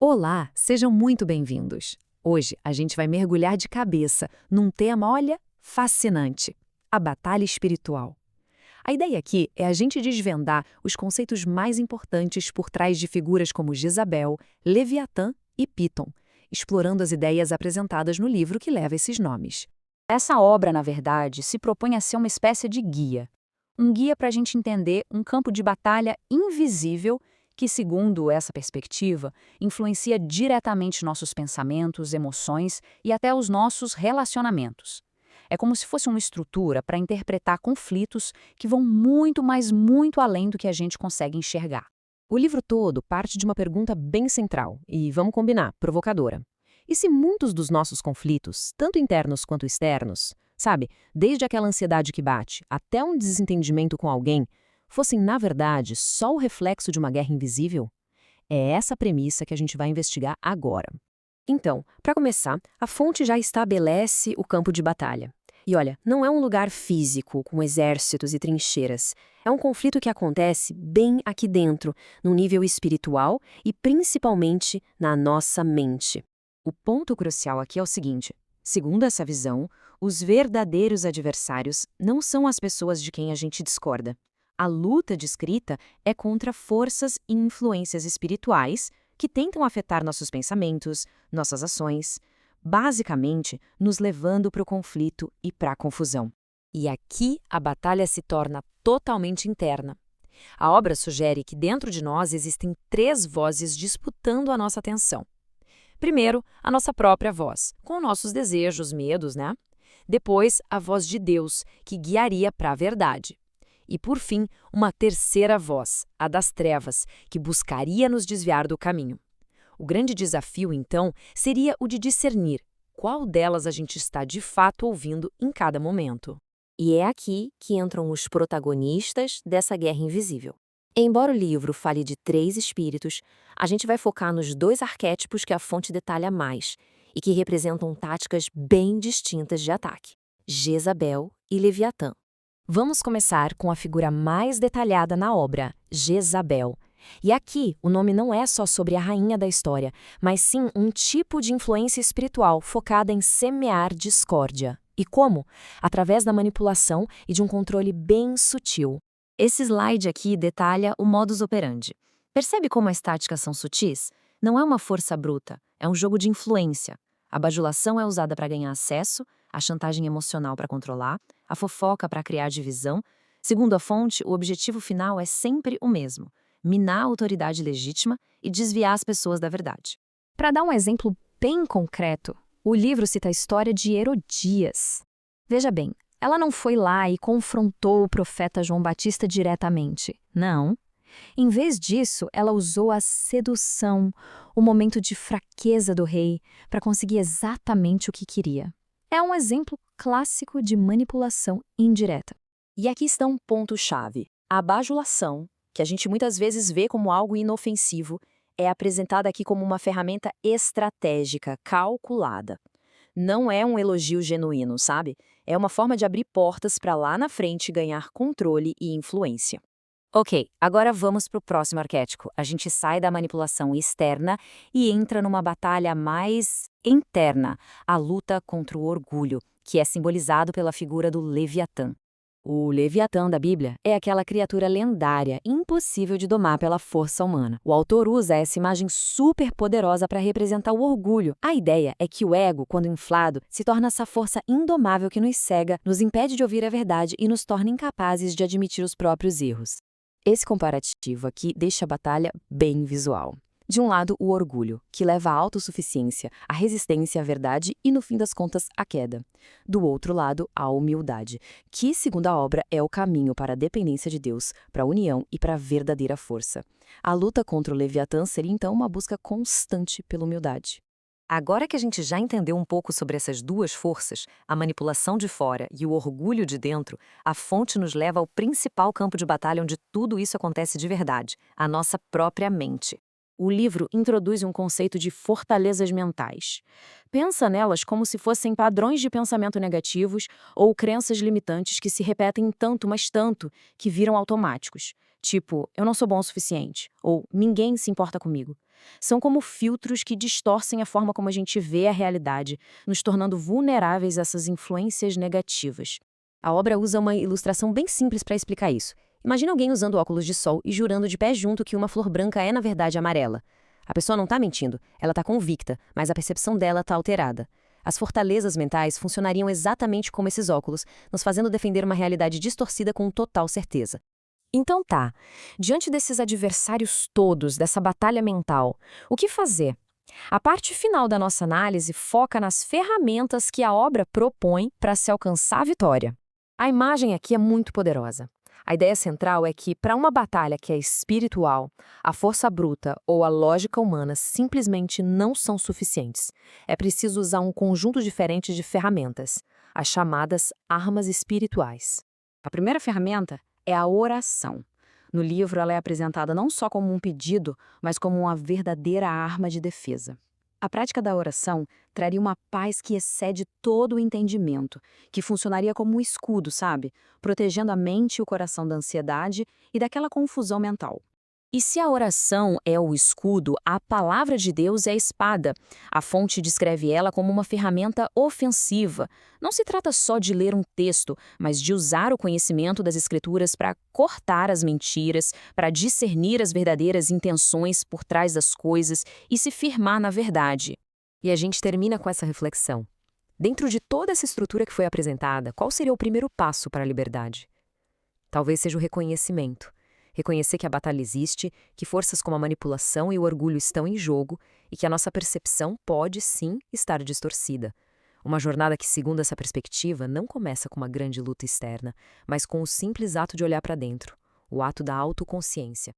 Olá, sejam muito bem-vindos. Hoje a gente vai mergulhar de cabeça num tema, olha, fascinante: a batalha espiritual. A ideia aqui é a gente desvendar os conceitos mais importantes por trás de figuras como Jezabel, Leviatã e Piton, explorando as ideias apresentadas no livro que leva esses nomes. Essa obra, na verdade, se propõe a ser uma espécie de guia. Um guia para a gente entender um campo de batalha invisível que, segundo essa perspectiva, influencia diretamente nossos pensamentos, emoções e até os nossos relacionamentos. É como se fosse uma estrutura para interpretar conflitos que vão muito, mas muito além do que a gente consegue enxergar. O livro todo parte de uma pergunta bem central e, vamos combinar, provocadora. E se muitos dos nossos conflitos, tanto internos quanto externos, sabe, desde aquela ansiedade que bate até um desentendimento com alguém, fossem, na verdade, só o reflexo de uma guerra invisível? É essa premissa que a gente vai investigar agora. Então, para começar, a fonte já estabelece o campo de batalha. E olha, não é um lugar físico, com exércitos e trincheiras. É um conflito que acontece bem aqui dentro, no nível espiritual e principalmente na nossa mente. O ponto crucial aqui é o seguinte: segundo essa visão, os verdadeiros adversários não são as pessoas de quem a gente discorda. A luta descrita é contra forças e influências espirituais que tentam afetar nossos pensamentos, nossas ações, basicamente nos levando para o conflito e para a confusão. E aqui a batalha se torna totalmente interna. A obra sugere que dentro de nós existem três vozes disputando a nossa atenção. Primeiro, a nossa própria voz, com nossos desejos, medos, né? Depois, a voz de Deus, que guiaria para a verdade. E, por fim, uma terceira voz, a das trevas, que buscaria nos desviar do caminho. O grande desafio, então, seria o de discernir qual delas a gente está de fato ouvindo em cada momento. E é aqui que entram os protagonistas dessa guerra invisível. Embora o livro fale de três espíritos, a gente vai focar nos dois arquétipos que a fonte detalha mais e que representam táticas bem distintas de ataque: Jezabel e Leviatã. Vamos começar com a figura mais detalhada na obra, Jezabel. E aqui, o nome não é só sobre a rainha da história, mas sim um tipo de influência espiritual focada em semear discórdia. E como? Através da manipulação e de um controle bem sutil. Esse slide aqui detalha o modus operandi. Percebe como as táticas são sutis? Não é uma força bruta, é um jogo de influência. A bajulação é usada para ganhar acesso, a chantagem emocional para controlar, a fofoca para criar divisão. Segundo a fonte, o objetivo final é sempre o mesmo: minar a autoridade legítima e desviar as pessoas da verdade. Para dar um exemplo bem concreto, o livro cita a história de Herodias. Veja bem, ela não foi lá e confrontou o profeta João Batista diretamente. Não. Em vez disso, ela usou a sedução, o momento de fraqueza do rei, para conseguir exatamente o que queria. É um exemplo clássico de manipulação indireta. E aqui está um ponto-chave. A bajulação, que a gente muitas vezes vê como algo inofensivo, é apresentada aqui como uma ferramenta estratégica, calculada. Não é um elogio genuíno, sabe? É uma forma de abrir portas para lá na frente ganhar controle e influência. Ok, agora vamos para o próximo arquétipo. A gente sai da manipulação externa e entra numa batalha mais interna, a luta contra o orgulho, que é simbolizado pela figura do Leviatã. O Leviatã da Bíblia é aquela criatura lendária, impossível de domar pela força humana. O autor usa essa imagem super poderosa para representar o orgulho. A ideia é que o ego, quando inflado, se torna essa força indomável que nos cega, nos impede de ouvir a verdade e nos torna incapazes de admitir os próprios erros. Esse comparativo aqui deixa a batalha bem visual. De um lado, o orgulho, que leva à autossuficiência, à resistência à verdade e, no fim das contas, à queda. Do outro lado, a humildade, que, segundo a obra, é o caminho para a dependência de Deus, para a união e para a verdadeira força. A luta contra o Leviatã seria, então, uma busca constante pela humildade. Agora que a gente já entendeu um pouco sobre essas duas forças, a manipulação de fora e o orgulho de dentro, a fonte nos leva ao principal campo de batalha onde tudo isso acontece de verdade, a nossa própria mente. O livro introduz um conceito de fortalezas mentais. Pensa nelas como se fossem padrões de pensamento negativos ou crenças limitantes que se repetem tanto, mas tanto, que viram automáticos. Tipo, eu não sou bom o suficiente, ou ninguém se importa comigo. São como filtros que distorcem a forma como a gente vê a realidade, nos tornando vulneráveis a essas influências negativas. A obra usa uma ilustração bem simples para explicar isso. Imagina alguém usando óculos de sol e jurando de pé junto que uma flor branca é, na verdade, amarela. A pessoa não está mentindo, ela está convicta, mas a percepção dela está alterada. As fortalezas mentais funcionariam exatamente como esses óculos, nos fazendo defender uma realidade distorcida com total certeza. Então tá, diante desses adversários todos, dessa batalha mental, o que fazer? A parte final da nossa análise foca nas ferramentas que a obra propõe para se alcançar a vitória. A imagem aqui é muito poderosa. A ideia central é que, para uma batalha que é espiritual, a força bruta ou a lógica humana simplesmente não são suficientes. É preciso usar um conjunto diferente de ferramentas, as chamadas armas espirituais. A primeira ferramenta é a oração. No livro, ela é apresentada não só como um pedido, mas como uma verdadeira arma de defesa. A prática da oração traria uma paz que excede todo o entendimento, que funcionaria como um escudo, sabe? Protegendo a mente e o coração da ansiedade e daquela confusão mental. E se a oração é o escudo, a palavra de Deus é a espada. A fonte descreve ela como uma ferramenta ofensiva. Não se trata só de ler um texto, mas de usar o conhecimento das Escrituras para cortar as mentiras, para discernir as verdadeiras intenções por trás das coisas e se firmar na verdade. E a gente termina com essa reflexão. Dentro de toda essa estrutura que foi apresentada, qual seria o primeiro passo para a liberdade? Talvez seja o reconhecimento. Reconhecer que a batalha existe, que forças como a manipulação e o orgulho estão em jogo e que a nossa percepção pode, sim, estar distorcida. Uma jornada que, segundo essa perspectiva, não começa com uma grande luta externa, mas com o simples ato de olhar para dentro, o ato da autoconsciência.